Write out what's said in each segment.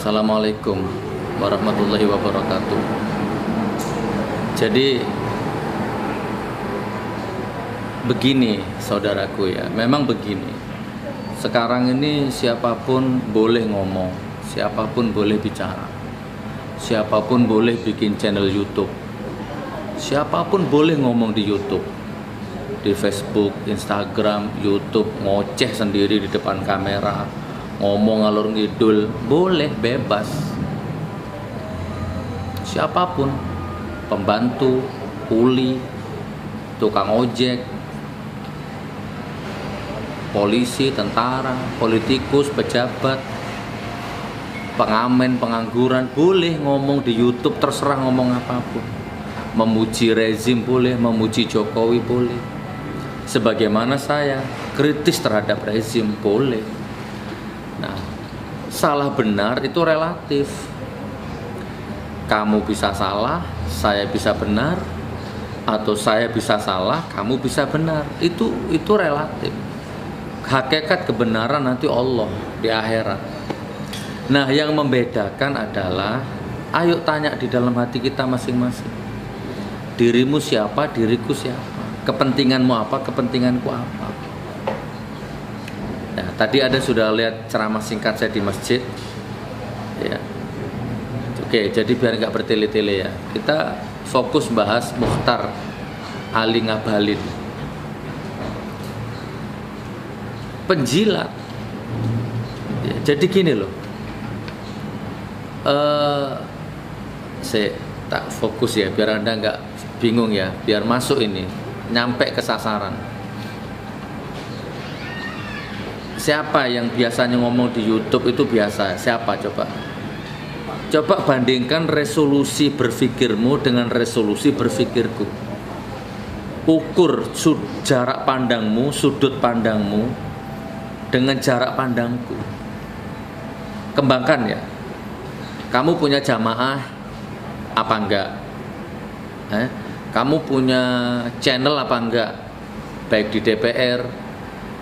Assalamualaikum warahmatullahi wabarakatuh. Jadi begini saudaraku ya, memang begini. Sekarang ini siapapun boleh ngomong, siapapun boleh bicara, siapapun boleh bikin channel YouTube, siapapun boleh ngomong di YouTube, di Facebook, Instagram, YouTube, ngoceh sendiri di depan kamera, ngomong ngalur ngidul, boleh, bebas. Siapapun, pembantu, kuli, tukang ojek, polisi, tentara, politikus, pejabat, pengamen, pengangguran, boleh ngomong di YouTube, terserah ngomong apapun. Memuji rezim boleh, memuji Jokowi boleh. Sebagaimana saya kritis terhadap rezim boleh. Nah, salah benar itu relatif. Kamu bisa salah, saya bisa benar, atau saya bisa salah, kamu bisa benar. Itu relatif. Hakikat kebenaran nanti Allah di akhirat. Nah, yang membedakan adalah ayo tanya di dalam hati kita masing-masing. Dirimu siapa, diriku siapa? Kepentinganmu apa, kepentinganku apa? Nah, tadi ada sudah lihat ceramah singkat saya di masjid ya. Oke, jadi biar nggak bertele-tele ya, kita fokus bahas Mukhtar Ali Ngabalin, penjilat ya. Jadi gini loh, saya tak fokus ya, biar Anda nggak bingung ya, biar masuk ini, nyampe ke sasaran. Siapa yang biasanya ngomong di YouTube itu biasa? Siapa coba? Coba bandingkan resolusi berpikirmu dengan resolusi berpikirku. Ukur jarak pandangmu, sudut pandangmu dengan jarak pandangku. Kembangkan ya. Kamu punya jamaah apa enggak? Kamu punya channel apa enggak? Baik di DPR,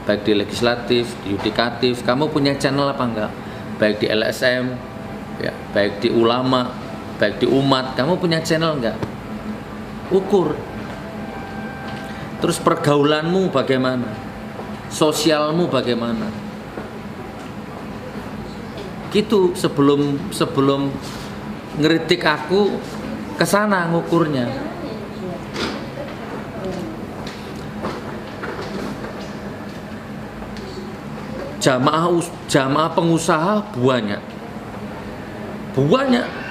baik di legislatif, di yudikatif, kamu punya channel apa enggak? Baik di LSM, ya, baik di ulama, baik di umat, kamu punya channel enggak? Ukur. Terus pergaulanmu bagaimana? Sosialmu bagaimana? Gitu sebelum ngeritik aku, kesana ngukurnya. Jamaah pengusaha banyak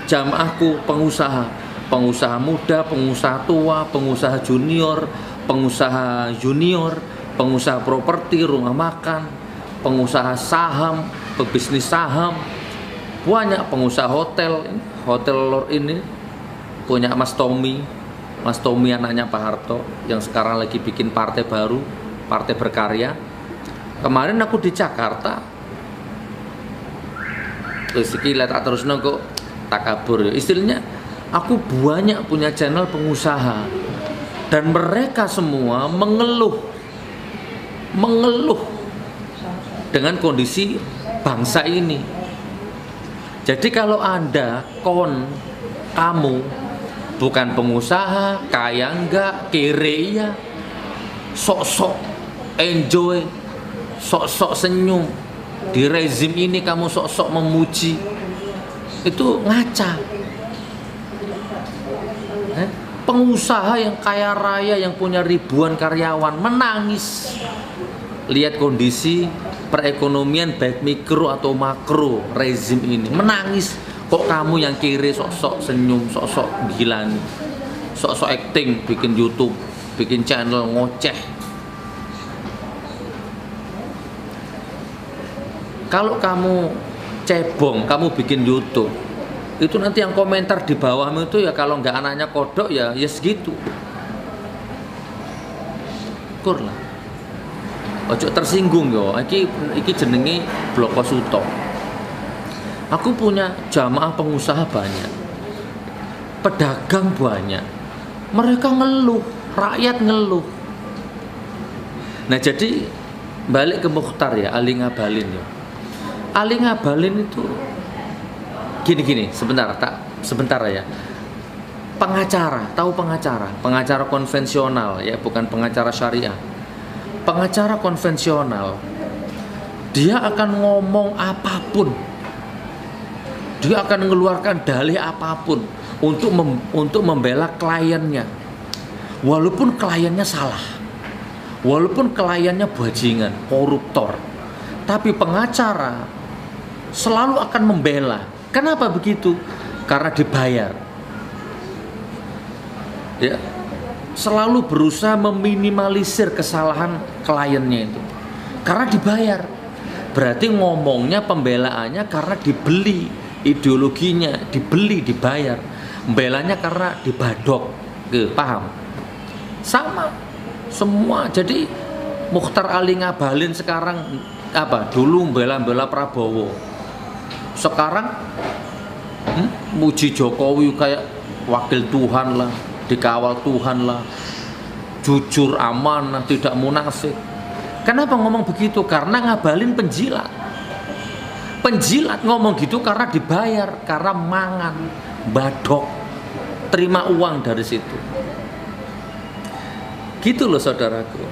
jamaahku pengusaha muda, pengusaha tua, pengusaha junior, pengusaha properti, rumah makan, pengusaha saham, pebisnis saham, banyak pengusaha hotel ini punya Mas Tommy anaknya Pak Harto yang sekarang lagi bikin partai baru, Partai Berkarya. Kemarin aku di Jakarta, rezeki tak terus kok takabur ya. Istilahnya aku banyak punya channel pengusaha dan mereka semua mengeluh dengan kondisi bangsa ini. Jadi kalau Anda kamu bukan pengusaha, kaya enggak, kere ya, sok-sok enjoy, sok-sok senyum, di rezim ini kamu sok-sok memuji, itu ngaca. Pengusaha yang kaya raya, yang punya ribuan karyawan menangis lihat kondisi perekonomian baik mikro atau makro rezim ini, menangis. Kok kamu yang kiri sok-sok senyum, sok-sok gila nih, sok-sok acting, bikin YouTube, bikin channel ngoceh. Kalau kamu cebong, kamu bikin YouTube, itu nanti yang komentar di bawahmu itu ya, kalau nggak anaknya kodok ya segitu. Ukur lah. Ojo tersinggung yo. Iki jenenge Bloko Suto. Aku punya jamaah pengusaha banyak, pedagang banyak. Mereka ngeluh, rakyat ngeluh. Nah jadi balik ke Mukhtar ya, Ali Ngabalin ya. Ali Ngabalin itu Gini, sebentar ya. Pengacara, tahu pengacara konvensional ya, bukan pengacara syariah. Pengacara konvensional, dia akan ngomong apapun, dia akan mengeluarkan dalih apapun untuk membela kliennya, walaupun kliennya salah, walaupun kliennya bajingan, koruptor, tapi pengacara selalu akan membela. Kenapa begitu? Karena dibayar. Ya, selalu berusaha meminimalisir kesalahan kliennya itu karena dibayar. Berarti ngomongnya, pembelaannya karena dibeli, ideologinya dibeli, dibayar. Membelanya karena dibadok, paham? Sama semua. Jadi Muchtar Ali Ngabalin sekarang apa? Dulu bela Prabowo, sekarang muji Jokowi kayak wakil Tuhan lah, dikawal Tuhan lah, jujur, amanah, tidak munafik. Kenapa ngomong begitu? Karena Ngabalin penjilat. Penjilat ngomong gitu karena dibayar, karena mangan, badok, terima uang dari situ. Gitu loh saudaraku.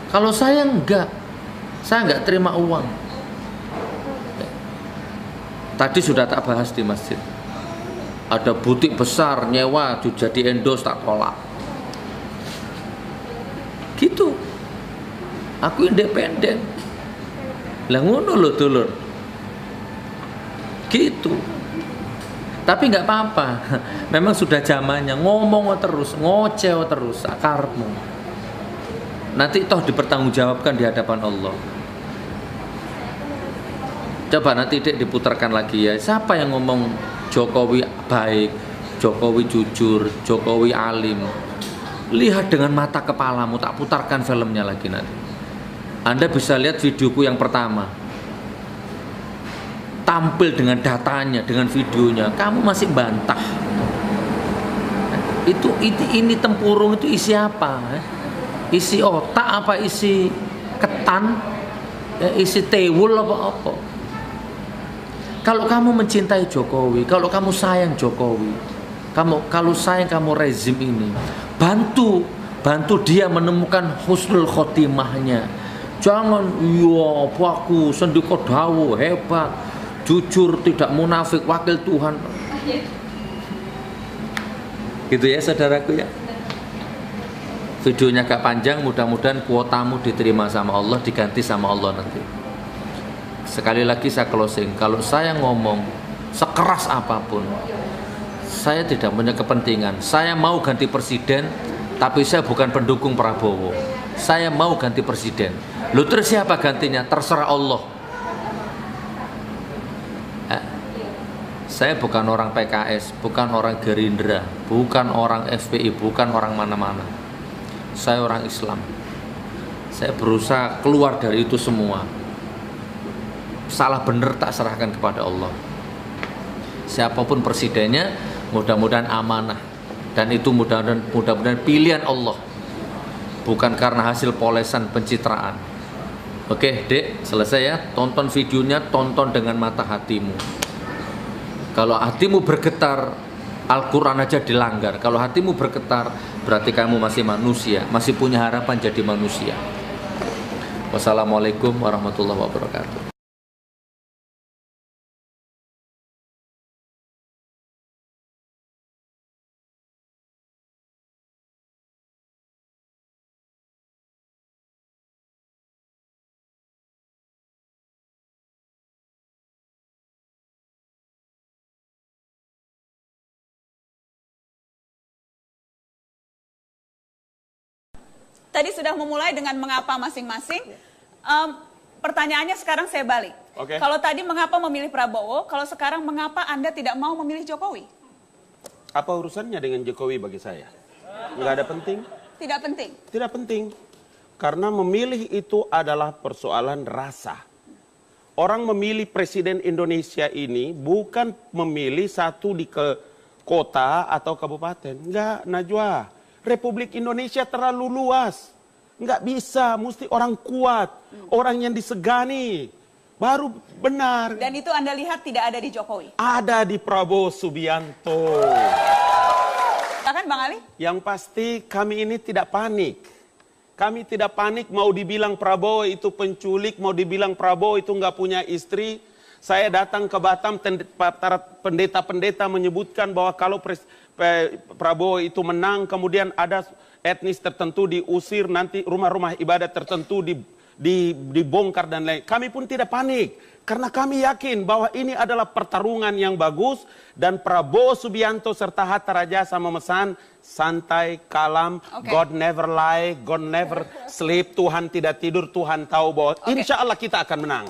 Kalau saya nggak terima uang. Tadi sudah tak bahas di masjid. Ada butik besar nyewa jadi endorse, tak tolak. Gitu. Aku independen. Lah ngono lho dulur. Gitu. Tapi nggak apa-apa. Memang sudah zamannya ngomong terus, ngoceh terus akarmu. Nanti toh dipertanggungjawabkan di hadapan Allah. Coba nanti diputarkan lagi ya. Siapa yang ngomong Jokowi baik, Jokowi jujur, Jokowi alim? Lihat dengan mata kepalamu, tak putarkan filmnya lagi nanti. Anda bisa lihat videoku yang pertama. Tampil dengan datanya, dengan videonya, kamu masih bantah. Ini tempurung itu isi apa? Isi otak apa isi ketan? Isi tewul apa? Kalau kamu mencintai Jokowi, kalau kamu sayang Jokowi, kalau sayang kamu rezim ini, bantu dia menemukan husnul khotimahnya. Jangan aku sendiko dawu hebat, jujur, tidak munafik, wakil Tuhan. Gitu ya saudaraku ya. Videonya agak panjang, mudah-mudahan kuotamu diterima sama Allah, diganti sama Allah nanti. Sekali lagi saya closing, kalau saya ngomong sekeras apapun, saya tidak punya kepentingan. Saya mau ganti presiden, tapi saya bukan pendukung Prabowo. Saya mau ganti presiden. Lalu terus siapa gantinya? Terserah Allah. Saya bukan orang PKS, bukan orang Gerindra, bukan orang FPI, bukan orang mana-mana. Saya orang Islam. Saya berusaha keluar dari itu semua. Salah benar tak serahkan kepada Allah. Siapapun presidennya, mudah-mudahan amanah. Dan itu mudah-mudahan pilihan Allah, bukan karena hasil polesan pencitraan. Oke dek, selesai ya. Tonton videonya, tonton dengan mata hatimu. Kalau hatimu bergetar, Al-Quran aja dilanggar. Kalau hatimu bergetar, berarti kamu masih manusia, masih punya harapan jadi manusia. Wassalamualaikum warahmatullahi wabarakatuh. Tadi sudah memulai dengan mengapa masing-masing. Pertanyaannya sekarang saya balik. Kalau tadi mengapa memilih Prabowo, kalau sekarang mengapa Anda tidak mau memilih Jokowi? Apa urusannya dengan Jokowi bagi saya? Nggak ada penting. Tidak penting? Tidak penting. Karena memilih itu adalah persoalan rasa. Orang memilih presiden Indonesia ini bukan memilih satu di kota atau kabupaten. Enggak, Najwa. Republik Indonesia terlalu luas. Nggak bisa, mesti orang kuat, orang yang disegani. Baru benar. Dan itu Anda lihat tidak ada di Jokowi? Ada di Prabowo Subianto. Silakan Bang Ali. Yang pasti kami ini tidak panik. Kami tidak panik mau dibilang Prabowo itu penculik, mau dibilang Prabowo itu nggak punya istri. Saya datang ke Batam, para pendeta-pendeta menyebutkan bahwa kalau Prabowo itu menang, kemudian ada etnis tertentu diusir, nanti rumah-rumah ibadat tertentu dibongkar dan lain. Kami pun tidak panik. Karena kami yakin bahwa ini adalah pertarungan yang bagus dan Prabowo Subianto serta Hatta Rajasa memesan santai, kalem, God never lie, God never sleep, Tuhan tidak tidur, Tuhan tahu bahwa insya Allah kita akan menang.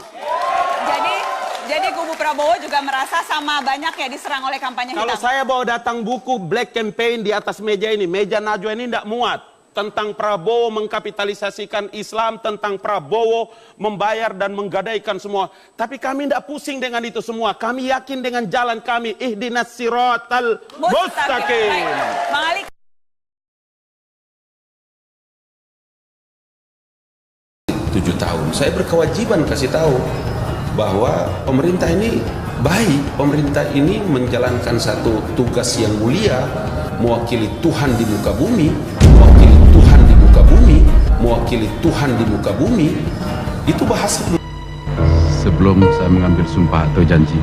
Jadi kubu Prabowo juga merasa sama banyak ya diserang oleh kampanye hitam. Kalau saya bawa datang buku Black Campaign di atas meja ini, meja Najwa ini tidak muat. Tentang Prabowo mengkapitalisasikan Islam, tentang Prabowo membayar dan menggadaikan semua. Tapi kami tidak pusing dengan itu semua. Kami yakin dengan jalan kami. Ihdinas siratal mustaqim. Bang Ali. 7 tahun. Saya berkewajiban kasih tahu bahwa pemerintah ini baik. Pemerintah ini menjalankan satu tugas yang mulia, mewakili Tuhan di muka bumi, mewakili Tuhan di muka bumi, itu bahasa. Sebelum saya mengambil sumpah atau janji,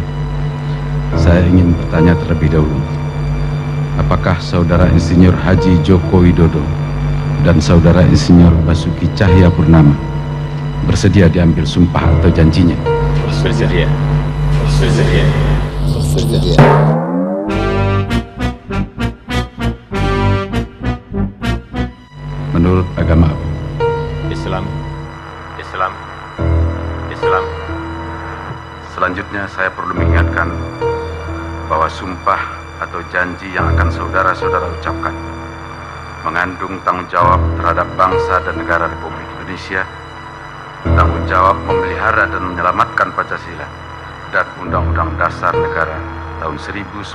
saya ingin bertanya terlebih dahulu, apakah Saudara Insinyur Haji Joko Widodo dan Saudara Insinyur Basuki Cahayapurnama bersedia diambil sumpah atau janjinya? Bersedia. Bersedia. Bersedia. Menurut agama apa? Islam. Selanjutnya saya perlu mengingatkan bahwa sumpah atau janji yang akan saudara-saudara ucapkan mengandung tanggung jawab terhadap bangsa dan negara Republik Indonesia, tanggung jawab memelihara dan menyelamatkan Pancasila dan Undang-Undang Dasar Negara tahun 1945,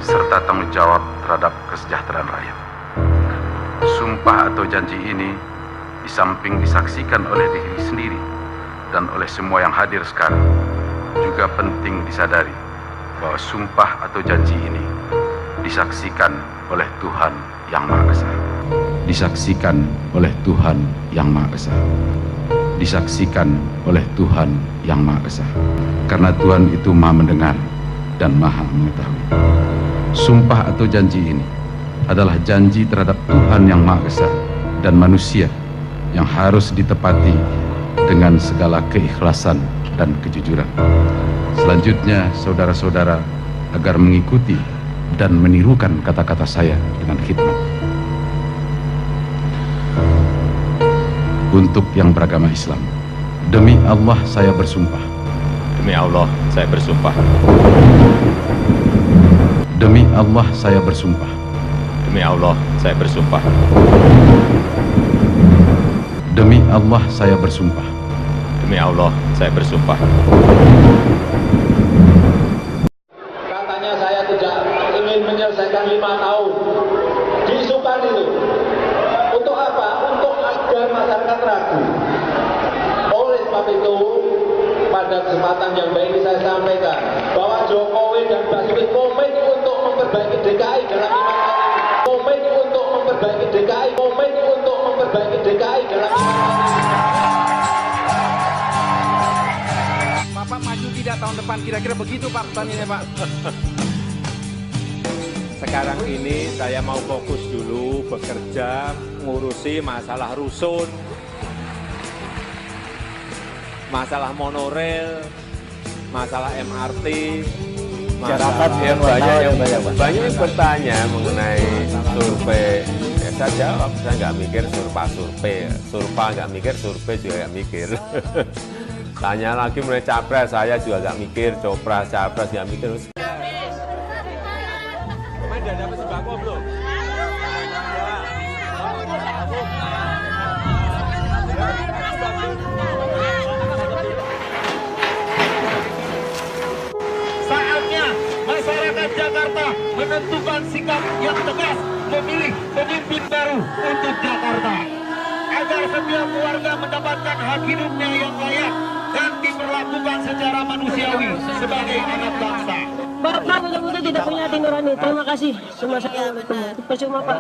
serta tanggung jawab terhadap kesejahteraan rakyat. Sumpah atau janji ini di samping disaksikan oleh diri sendiri dan oleh semua yang hadir sekarang, juga penting disadari bahwa sumpah atau janji ini disaksikan oleh Tuhan Yang Maha Esa. Disaksikan oleh Tuhan Yang Maha Esa. Disaksikan oleh Tuhan Yang Maha Esa. Karena Tuhan itu Maha mendengar dan Maha mengetahui. Sumpah atau janji ini adalah janji terhadap Tuhan Yang Maha Esa dan manusia yang harus ditepati dengan segala keikhlasan dan kejujuran. Selanjutnya, saudara-saudara agar mengikuti dan menirukan kata-kata saya dengan khidmat. Untuk yang beragama Islam, demi Allah saya bersumpah. Demi Allah, saya bersumpah. Demi Allah saya bersumpah. Demi Allah, saya bersumpah. Demi Allah saya bersumpah. Demi Allah, saya bersumpah. Katanya saya tidak ingin menyelesaikan 5 tahun. Diisukan itu. Untuk apa? Untuk agar masyarakat ragu. Oleh sebab itu, pada kesempatan yang baik ini saya sampaikan bahwa Jokowi dan Basuki komit untuk memperbaiki DKI dalam 5 tahun. Komit untuk memperbaiki DKI. Komit untuk memperbaiki DKI dalam 5 tahun. Bapak maju tidak tahun depan, kira-kira begitu Pak pertanyaannya Pak. Sekarang ini saya mau fokus dulu bekerja, ngurusi masalah rusun, masalah monorail, masalah MRT, masalah banyak yang bertanya mengenai survei. Ya, saya jawab, saya nggak mikir surpa nggak mikir, survei juga nggak mikir. Tanya lagi mengenai capres, saya juga nggak mikir, capres nggak mikir. Udah dapat sembako belum? Saatnya masyarakat Jakarta menentukan sikap yang tegas, memilih pemimpin baru untuk Jakarta. agar setiap keluarga mendapatkan hak hidupnya yang layak dan diperlakukan secara manusiawi sebagai anak bangsa. Bapak betul-betul tidak punya hati nurani. Terima kasih. Semua saya percuma, Pak.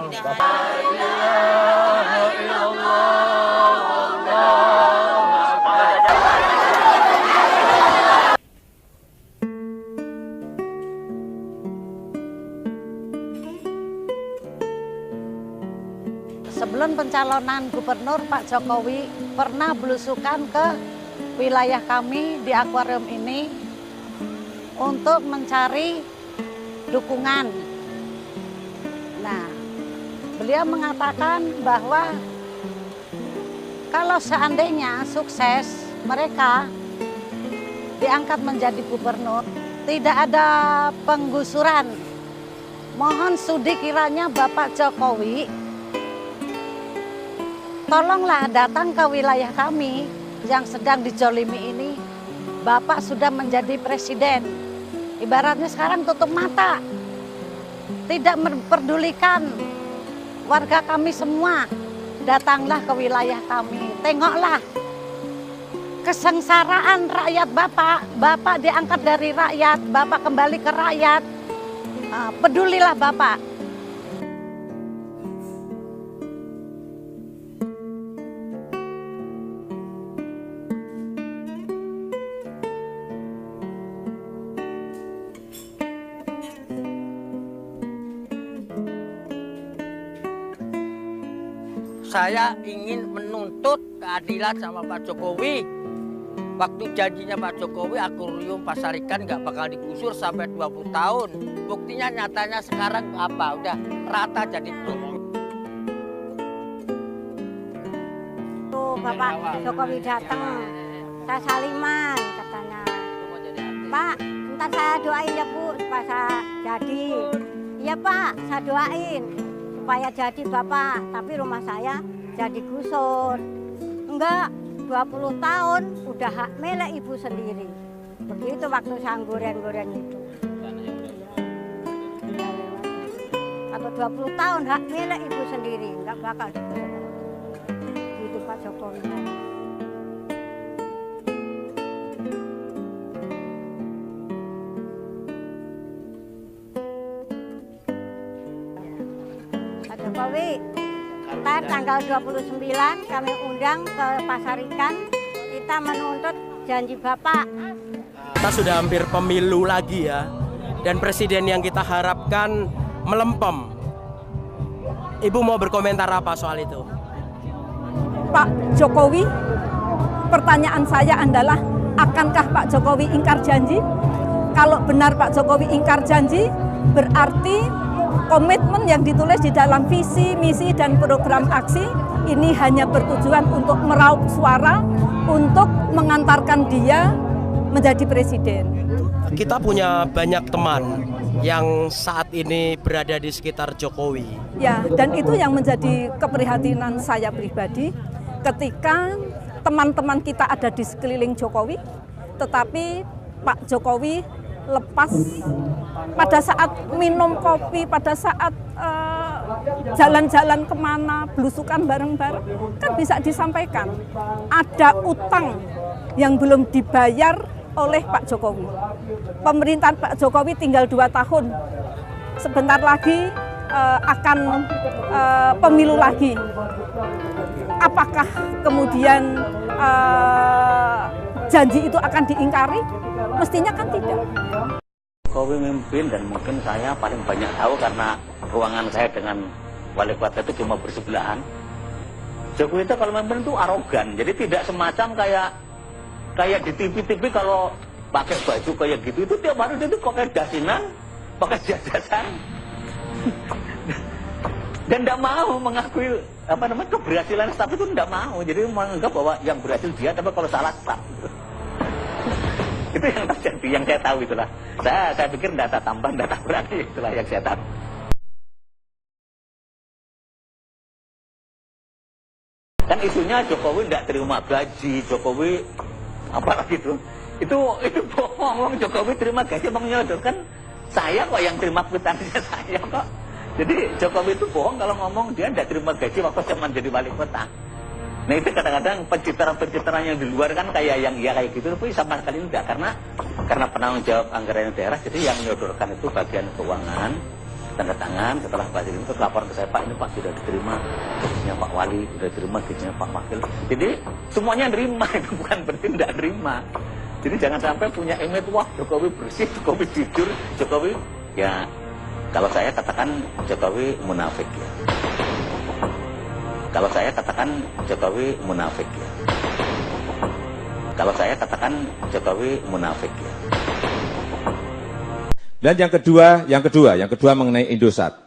Sebelum pencalonan gubernur, Pak Jokowi pernah belusukan ke wilayah kami di akuarium ini untuk mencari dukungan. Nah, beliau mengatakan bahwa kalau seandainya sukses mereka diangkat menjadi gubernur, tidak ada penggusuran. Mohon sudi kiranya Bapak Jokowi tolonglah datang ke wilayah kami yang sedang dijolimi ini. Bapak sudah menjadi presiden. Ibaratnya sekarang tutup mata. Tidak memperdulikan warga kami semua. Datanglah ke wilayah kami. Tengoklah kesengsaraan rakyat Bapak. Bapak diangkat dari rakyat. Bapak kembali ke rakyat. Pedulilah Bapak. Saya ingin menuntut keadilan sama Pak Jokowi. Waktu janjinya Pak Jokowi, akuarium Pasar Ikan nggak bakal digusur sampai 20 tahun. Buktinya nyatanya sekarang apa? Udah rata jadi blok. Tuh Bapak Jokowi datang, saya saliman katanya. Pak, ntar saya doain ya Bu, supaya saya jadi. Iya Pak, saya doain supaya jadi Bapak, tapi rumah saya jadi gusur. Enggak, 20 tahun udah hak milik ibu sendiri. Begitu waktu saya goreng-goreng itu. Atau 20 tahun hak milik ibu sendiri, enggak bakal digusur. Gitu Pak Jokowi. Jokowi, ntar tanggal 29 kami undang ke Pasar Ikan, kita menuntut janji Bapak. Kita sudah hampir pemilu lagi ya, dan presiden yang kita harapkan melempem. Ibu mau berkomentar apa soal itu? Pak Jokowi, pertanyaan saya adalah, akankah Pak Jokowi ingkar janji? Kalau benar Pak Jokowi ingkar janji, berarti komitmen yang ditulis di dalam visi, misi, dan program aksi ini hanya bertujuan untuk meraup suara, untuk mengantarkan dia menjadi presiden. Kita punya banyak teman yang saat ini berada di sekitar Jokowi. Ya, dan itu yang menjadi keprihatinan saya pribadi ketika teman-teman kita ada di sekeliling Jokowi, tetapi Pak Jokowi lepas pada saat minum kopi, pada saat jalan-jalan kemana, belusukan bareng-bareng, kan bisa disampaikan ada utang yang belum dibayar oleh Pak Jokowi. Pemerintahan Pak Jokowi tinggal 2 tahun, sebentar lagi akan pemilu lagi. Apakah kemudian janji itu akan diingkari? Mestinya kan tidak. Jokowi memimpin dan mungkin saya paling banyak tahu karena ruangan saya dengan wali kota itu cuma bersebelahan. Jokowi itu kalau memimpin itu arogan, jadi tidak semacam kayak di TV-TV kalau pakai baju kayak gitu, itu tiap hari itu pakai dasinan, pakai jajasan, dan tidak mau mengakui keberhasilan staf itu, tidak mau. Jadi menganggap bahwa yang berhasil dia, tapi kalau salah staf. Itu yang terjadi, yang saya tahu itulah. Saya pikir data tambah, data berani, itulah yang saya tahu. Kan isunya Jokowi tidak terima gaji, Jokowi apalagi itu bohong. Jokowi terima gaji mau menyodorkan saya kok yang terima kwitansinya saya kok. Jadi Jokowi itu bohong kalau ngomong dia tidak terima gaji waktu zaman jadi wali kota. Nah itu kadang-kadang pencitraan-pencitraan yang di luar kan kayak yang iya kayak gitu, tapi sama sekali enggak, karena penanggung jawab anggaran daerah, jadi yang menyodorkan itu bagian keuangan, tanda tangan, setelah bagian itu laporan ke saya, Pak ini Pak sudah diterima, gajinya Pak Wali, sudah diterima gajinya Pak Wakil, jadi semuanya nerima, itu bukan berarti tidak nerima. Jadi jangan sampai punya image, wah Jokowi bersih, Jokowi jujur, Jokowi, ya kalau saya katakan Jokowi munafik ya. Kalau saya katakan Jokowi munafik ya. Kalau saya katakan Jokowi munafik ya. Dan yang kedua mengenai Indosat.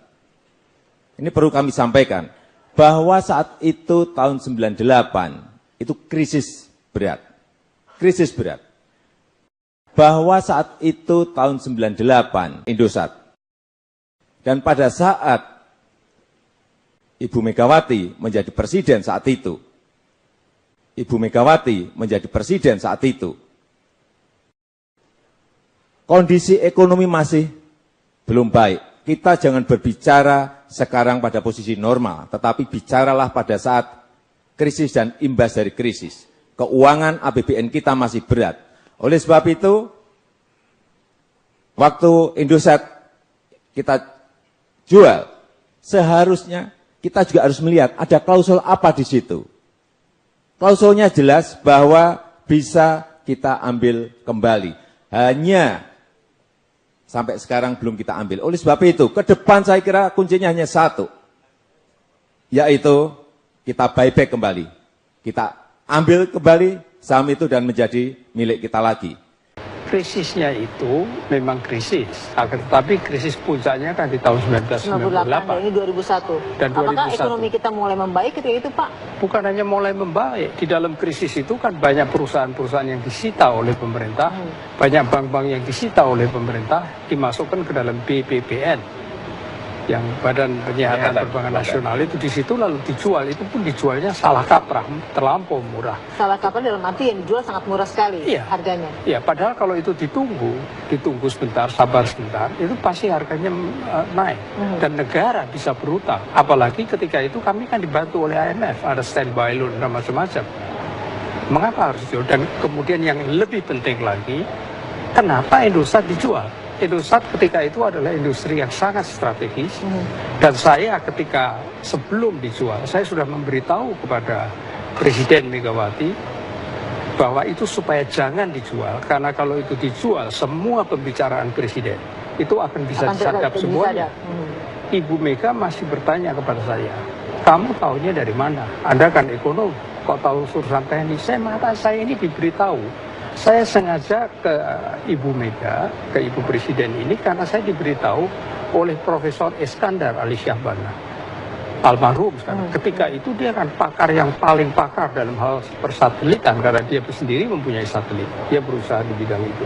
Ini perlu kami sampaikan bahwa saat itu tahun 98 itu krisis berat. Krisis berat. Bahwa saat itu tahun 98 Indosat. Dan pada saat Ibu Megawati menjadi presiden saat itu. Ibu Megawati menjadi presiden saat itu. Kondisi ekonomi masih belum baik. Kita jangan berbicara sekarang pada posisi normal, tetapi bicaralah pada saat krisis dan imbas dari krisis. Keuangan APBN kita masih berat. Oleh sebab itu, waktu Indosat kita jual, seharusnya kita juga harus melihat ada klausul apa di situ. Klausulnya jelas bahwa bisa kita ambil kembali. Hanya sampai sekarang belum kita ambil. Oleh sebab itu, ke depan saya kira kuncinya hanya satu. Yaitu kita buyback kembali. Kita ambil kembali saham itu dan menjadi milik kita lagi. Krisisnya itu memang krisis, tetapi krisis puncaknya kan di tahun 1998. Ini 2001. Dan apakah 2001. Ekonomi kita mulai membaik ketika itu, Pak? Bukan hanya mulai membaik, di dalam krisis itu kan banyak perusahaan-perusahaan yang disita oleh pemerintah, banyak bank-bank yang disita oleh pemerintah, dimasukkan ke dalam BPPN. Yang Badan Penyihatan Perbankan Nasional itu di situ lalu dijual, itu pun dijualnya salah kaprah, terlampau murah. Salah kaprah dalam arti yang dijual sangat murah sekali harganya. Iya, padahal kalau itu ditunggu sebentar, sabar sebentar, itu pasti harganya naik. Dan negara bisa berutang. Apalagi ketika itu kami kan dibantu oleh IMF, ada standby loan dan macam-macam. Mengapa harus dijual? Dan kemudian yang lebih penting lagi, kenapa Indosat dijual? Indosat ketika itu adalah industri yang sangat strategis, dan saya ketika sebelum dijual, saya sudah memberitahu kepada Presiden Megawati bahwa itu supaya jangan dijual, karena kalau itu dijual, semua pembicaraan Presiden itu akan bisa disadap semuanya. Ibu Mega masih bertanya kepada saya, kamu tahunya dari mana? Anda kan ekonom, kok tahu urusan teknis? Saya ini diberitahu. Saya sengaja ke Ibu Mega, ke Ibu Presiden ini karena saya diberitahu oleh Profesor Iskandar Ali Syahbana, almarhum sekarang. Ketika itu dia kan pakar yang paling pakar dalam hal persatelitan karena dia sendiri mempunyai satelit. Dia berusaha di bidang itu.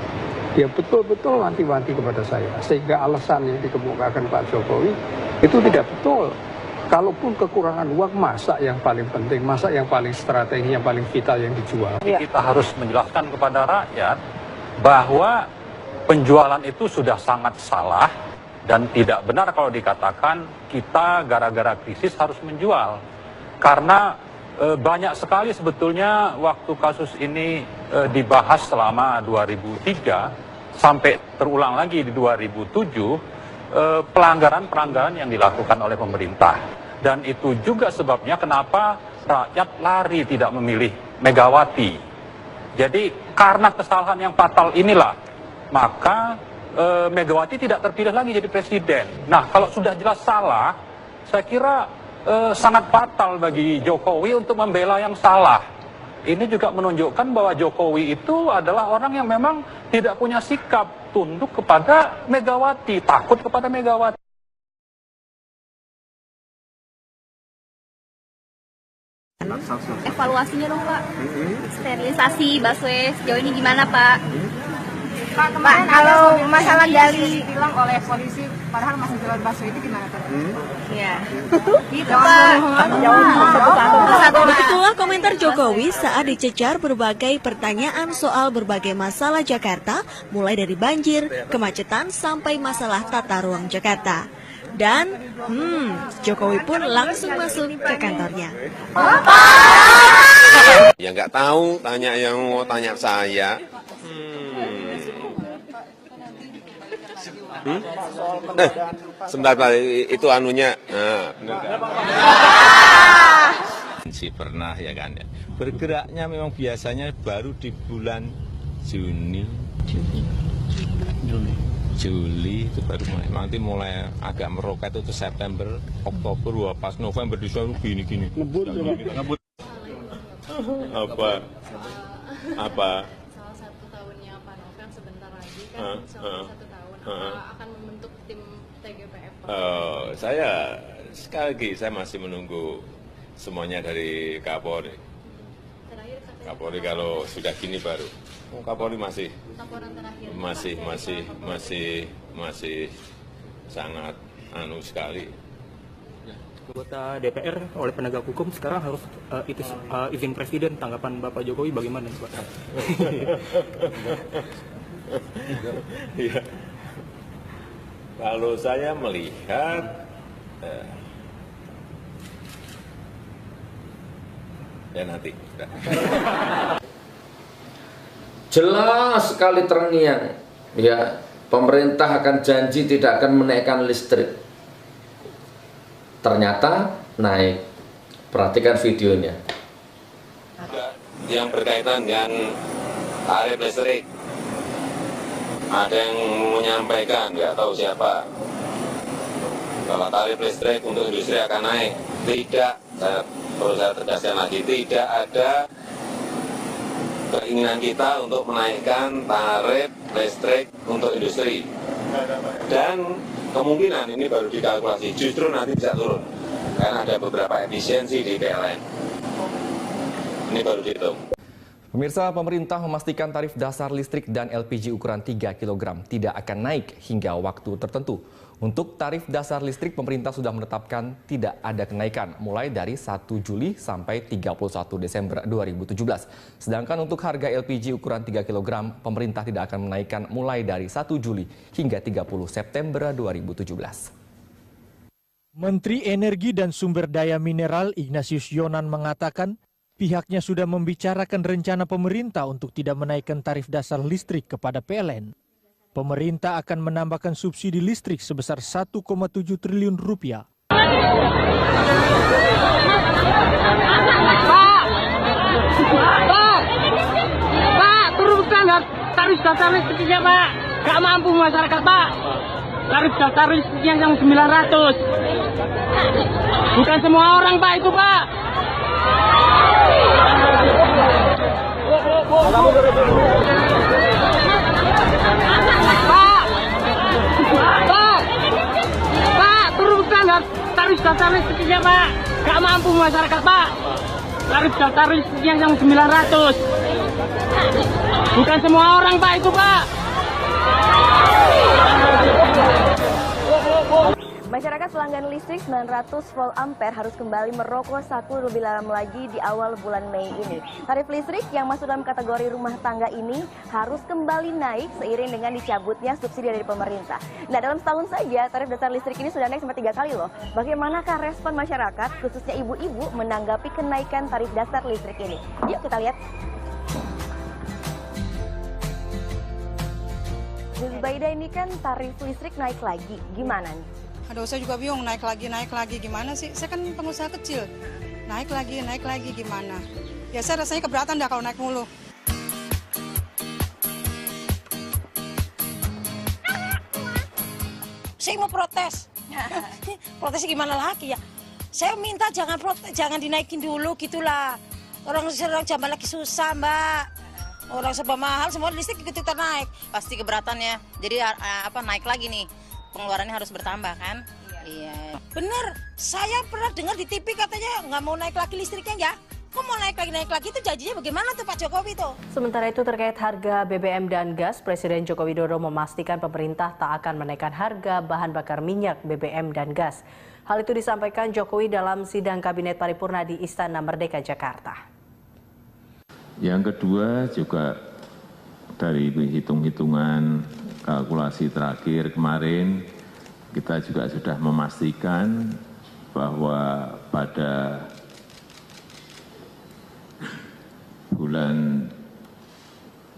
Dia betul-betul wanti-wanti kepada saya. Sehingga alasan yang dikemukakan Pak Jokowi itu tidak betul. Kalaupun kekurangan uang, masa yang paling penting, masa yang paling strategi, yang paling vital yang dijual. Kita harus menjelaskan kepada rakyat bahwa penjualan itu sudah sangat salah dan tidak benar kalau dikatakan kita gara-gara krisis harus menjual. Karena banyak sekali sebetulnya waktu kasus ini dibahas selama 2003 sampai terulang lagi di 2007, pelanggaran-pelanggaran yang dilakukan oleh pemerintah. Dan itu juga sebabnya kenapa rakyat lari tidak memilih Megawati. Jadi karena kesalahan yang fatal inilah, maka Megawati tidak terpilih lagi jadi presiden. Nah, kalau sudah jelas salah, saya kira sangat fatal bagi Jokowi untuk membela yang salah. Ini juga menunjukkan bahwa Jokowi itu adalah orang yang memang tidak punya sikap tunduk kepada Megawati, takut kepada Megawati. Evaluasinya dong Pak, sterilisasi busway sejauh ini gimana Pak? Pak, kemarin kalau masalah gali bilang oleh polisi, padahal masih jalan busway itu gimana Pak? Iya, gitu Pak. Itulah komentar Jokowi saat dicecar berbagai pertanyaan soal berbagai masalah Jakarta, mulai dari banjir, kemacetan, sampai masalah tata ruang Jakarta. Dan, Jokowi pun langsung masuk ke kantornya. Ya nggak tahu, tanya yang mau tanya saya. Sebentar, itu anunya. Pernah ya kan ya. Bergeraknya memang biasanya baru di bulan Juli itu baru mulai. Nanti mulai agak meroket itu September, Oktober, wah pas November disuruh gini. Ngebut. Apa? Salah satu tahunnya Pak Novel sebentar lagi kan, insya 1 tahun. Akan membentuk tim TGPF? Saya sekali lagi saya masih menunggu semuanya dari Kapolri. Kapolri kalau sudah gini baru. Kapolri masih sangat sekali. Anggota DPR oleh penegak hukum sekarang harus izin presiden. Tanggapan Bapak Jokowi bagaimana, Pak? Ya. Kalau saya melihat ya nanti. Jelas sekali terngiang, ya, pemerintah akan janji tidak akan menaikkan listrik. Ternyata naik. Perhatikan videonya. Yang berkaitan dengan tarif listrik, ada yang menyampaikan, nggak tahu siapa, bahwa tarif listrik untuk industri akan naik. Tidak, perlu saya tegaskan lagi, tidak ada keinginan kita untuk menaikkan tarif listrik untuk industri. Dan kemungkinan ini baru dikalkulasi, justru nanti bisa turun. Karena ada beberapa efisiensi di PLN. Ini baru dihitung. Pemirsa, pemerintah memastikan tarif dasar listrik dan LPG ukuran 3 kg tidak akan naik hingga waktu tertentu. Untuk tarif dasar listrik, pemerintah sudah menetapkan tidak ada kenaikan mulai dari 1 Juli sampai 31 Desember 2017. Sedangkan untuk harga LPG ukuran 3 kg, pemerintah tidak akan menaikkan mulai dari 1 Juli hingga 30 September 2017. Menteri Energi dan Sumber Daya Mineral Ignatius Yonan mengatakan pihaknya sudah membicarakan rencana pemerintah untuk tidak menaikkan tarif dasar listrik kepada PLN. Pemerintah akan menambahkan subsidi listrik sebesar 1,7 triliun rupiah. Pak, turunkan tarif dasar listriknya, Pak. Gak mampu masyarakat, Pak. Tarif dasar listriknya yang 900. Bukan semua orang, Pak, itu, Pak. Pak, turunkan tarif dasar listriknya, Pak. Gak mampu masyarakat, Pak. Tarif dasar listriknya yang 900. Bukan semua orang, Pak, itu, Pak. Masyarakat pelanggan listrik 900 volt ampere harus kembali merokok lebih lama lagi di awal bulan Mei ini. Tarif listrik yang masuk dalam kategori rumah tangga ini harus kembali naik seiring dengan dicabutnya subsidi dari pemerintah. Nah, dalam setahun saja tarif dasar listrik ini sudah naik sampai 3 kali loh. Bagaimanakah respon masyarakat, khususnya ibu-ibu, menanggapi kenaikan tarif dasar listrik ini? Yuk kita lihat. Bu Zubaida, ini kan tarif listrik naik lagi, gimana nih? Aduh, saya juga bingung, naik lagi gimana sih? Saya kan pengusaha kecil, naik lagi gimana? Ya saya rasanya keberatan dah kalau naik mulu. Saya mau protes. Protesnya gimana lagi ya? Saya minta jangan dinaikin dulu gitulah. Orang zaman lagi susah, Mbak. Orang serba mahal, semua listrik ikut-ikutan naik. Pasti keberatan ya. Jadi naik lagi nih. Pengeluarannya harus bertambah kan? Iya. Bener, saya pernah dengar di TV katanya nggak mau naik lagi listriknya ya. Kok mau naik lagi itu janjinya bagaimana tuh Pak Jokowi tuh? Sementara itu terkait harga BBM dan gas, Presiden Joko Widodo memastikan pemerintah tak akan menaikkan harga bahan bakar minyak, BBM dan gas. Hal itu disampaikan Jokowi dalam sidang Kabinet Paripurna di Istana Merdeka, Jakarta. Yang kedua juga dari hitung-hitungan kalkulasi terakhir kemarin kita juga sudah memastikan bahwa pada bulan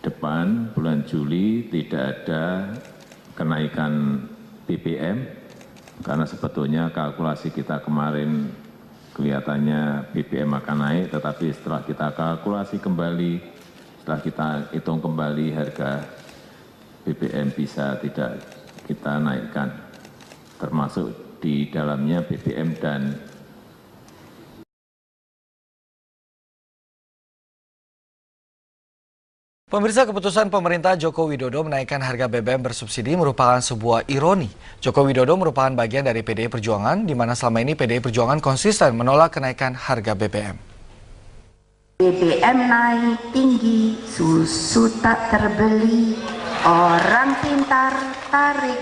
depan, bulan Juli, tidak ada kenaikan BBM, karena sebetulnya kalkulasi kita kemarin kelihatannya BBM akan naik, tetapi setelah kita kalkulasi kembali, setelah kita hitung kembali, harga BBM bisa tidak kita naikkan, termasuk di dalamnya BBM dan Pemirsa, keputusan pemerintah Joko Widodo menaikkan harga BBM bersubsidi merupakan sebuah ironi. Joko Widodo merupakan bagian dari PDI Perjuangan, di mana selama ini PDI Perjuangan konsisten menolak kenaikan harga BBM. BBM naik tinggi, susu tak terbeli, orang pintar tarik.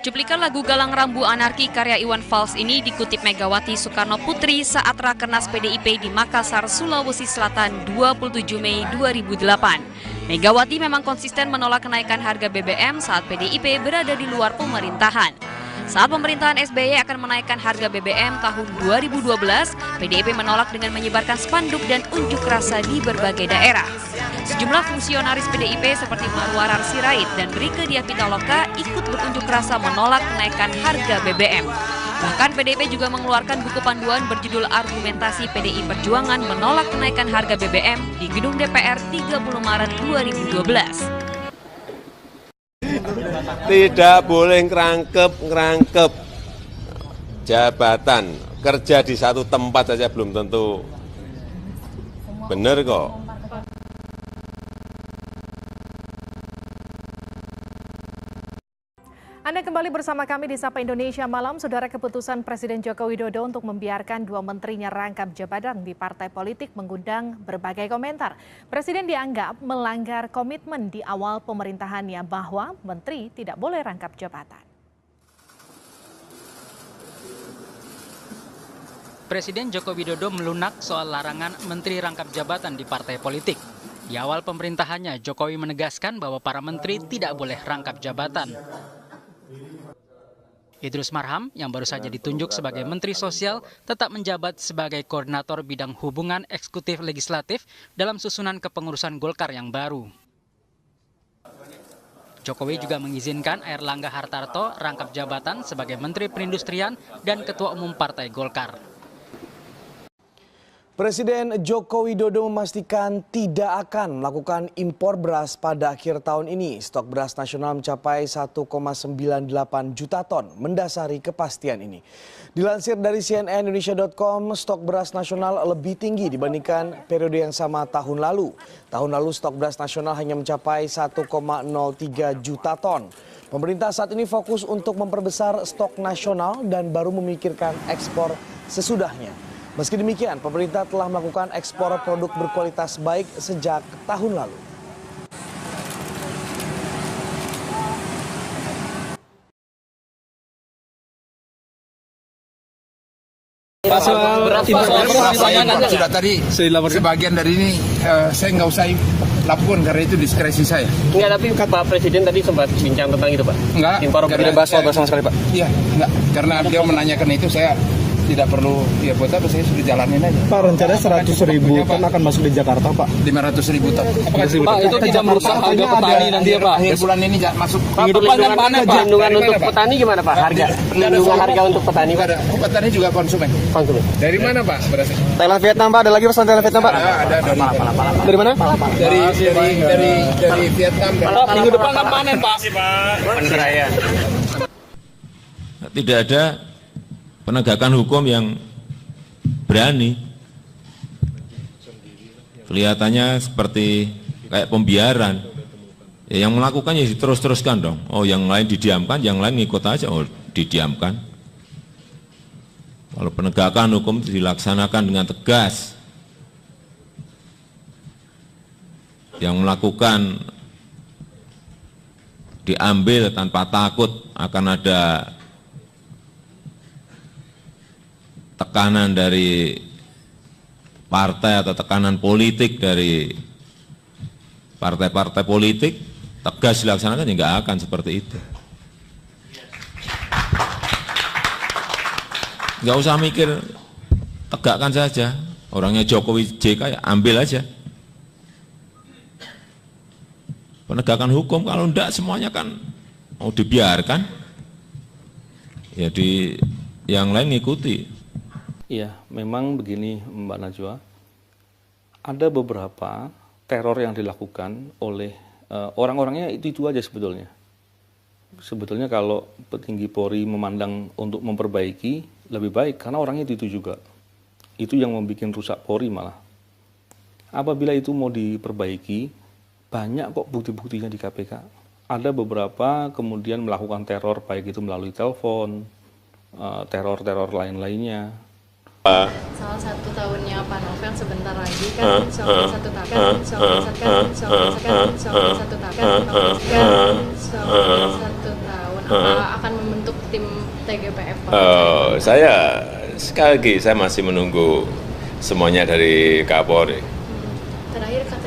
Cuplikan lagu Galang Rambu Anarki karya Iwan Fals ini dikutip Megawati Soekarno Putri saat Rakernas PDIP di Makassar, Sulawesi Selatan 27 Mei 2008. Megawati memang konsisten menolak kenaikan harga BBM saat PDIP berada di luar pemerintahan. Saat pemerintahan SBY akan menaikkan harga BBM tahun 2012, PDIP menolak dengan menyebarkan spanduk dan unjuk rasa di berbagai daerah. Sejumlah fungsionaris PDIP seperti Marwarar Sirait dan Rieke Diah Pitaloka ikut berunjuk rasa menolak kenaikan harga BBM. Bahkan PDIP juga mengeluarkan buku panduan berjudul Argumentasi PDI Perjuangan menolak kenaikan harga BBM di gedung DPR 30 Maret 2012. Tidak boleh ngerangkep jabatan, kerja di satu tempat saja belum tentu benar kok. Anda kembali bersama kami di Sapa Indonesia Malam. Saudara, keputusan Presiden Joko Widodo untuk membiarkan dua menterinya rangkap jabatan di partai politik mengundang berbagai komentar. Presiden dianggap melanggar komitmen di awal pemerintahannya bahwa menteri tidak boleh rangkap jabatan. Presiden Joko Widodo melunak soal larangan menteri rangkap jabatan di partai politik. Di awal pemerintahannya, Jokowi menegaskan bahwa para menteri tidak boleh rangkap jabatan. Idrus Marham yang baru saja ditunjuk sebagai Menteri Sosial tetap menjabat sebagai Koordinator Bidang Hubungan Eksekutif Legislatif dalam susunan kepengurusan Golkar yang baru. Jokowi juga mengizinkan Airlangga Hartarto rangkap jabatan sebagai Menteri Perindustrian dan Ketua Umum Partai Golkar. Presiden Joko Widodo memastikan tidak akan melakukan impor beras pada akhir tahun ini. Stok beras nasional mencapai 1,98 juta ton, mendasari kepastian ini. Dilansir dari cnnindonesia.com, stok beras nasional lebih tinggi dibandingkan periode yang sama tahun lalu. Tahun lalu stok beras nasional hanya mencapai 1,03 juta ton. Pemerintah saat ini fokus untuk memperbesar stok nasional dan baru memikirkan ekspor sesudahnya. Meski demikian, pemerintah telah melakukan ekspor produk berkualitas baik sejak tahun lalu. Sudah tadi sebagian dari ini saya nggak usah laporan karena itu diskresi saya. Enggak, tapi Pak Presiden tadi sempat bincang tentang itu, Pak. Enggak. Impor tidak bahas soal sama sekali, Pak. Iya, enggak. Karena beliau menanyakan itu, saya tidak perlu, ya buat apa, saya sudah jalanin aja. Pak, rencana 100.000 ton akan masuk di Jakarta, Pak. 500.000 ton. Pak, itu tidak merusak harga petani nanti ya, Pak. Akhir bulan ini masuk. Minggu depan kan panen, Pak. Perlindungan untuk petani gimana, Pak? Harga. Perlindungan harga untuk petani, Pak. Petani juga konsumen. Konsumen. Dari mana, Pak? Berasal? Thailand, Vietnam, Pak. Ada lagi pesan Thailand, Vietnam, Pak? Ada. Dari mana? Dari Vietnam. Minggu depan kan panen, Pak. Pengerayaan. tidak ada penegakan hukum yang berani. Kelihatannya seperti kayak pembiaran. Ya, yang melakukannya terus-teruskan dong. Oh, yang lain didiamkan, yang lain ngikut aja. Oh, didiamkan. Kalau penegakan hukum dilaksanakan dengan tegas. Yang melakukan diambil tanpa takut akan ada tekanan dari partai atau tekanan politik dari partai-partai politik, tegas dilaksanakan ya nggak akan seperti itu. Nggak usah mikir, tegakkan saja. Orangnya Jokowi JK ya ambil aja. Penegakan hukum, kalau enggak semuanya kan mau dibiarkan, ya yang lain ngikuti. Iya, memang begini Mbak Najwa, ada beberapa teror yang dilakukan oleh orang-orangnya itu aja sebetulnya. Sebetulnya kalau petinggi Polri memandang untuk memperbaiki, lebih baik karena orangnya itu juga. Itu yang membuat rusak Polri malah. Apabila itu mau diperbaiki, banyak kok bukti-buktinya di KPK. Ada beberapa kemudian melakukan teror, baik itu melalui telepon, teror-teror lain-lainnya. Salah satu tahunnya Pak Novel sebentar lagi kan, satu tahun, apa akan membentuk tim TGPF Pak? Saya sekali lagi saya masih menunggu semuanya dari Kapolri.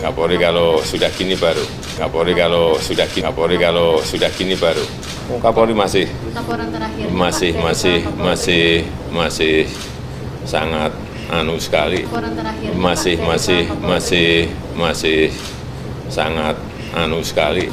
Kapolri kalau sudah gini baru. Kapolri kalau sudah gini baru. Kapolri masih sangat sekali. Masih sangat sekali.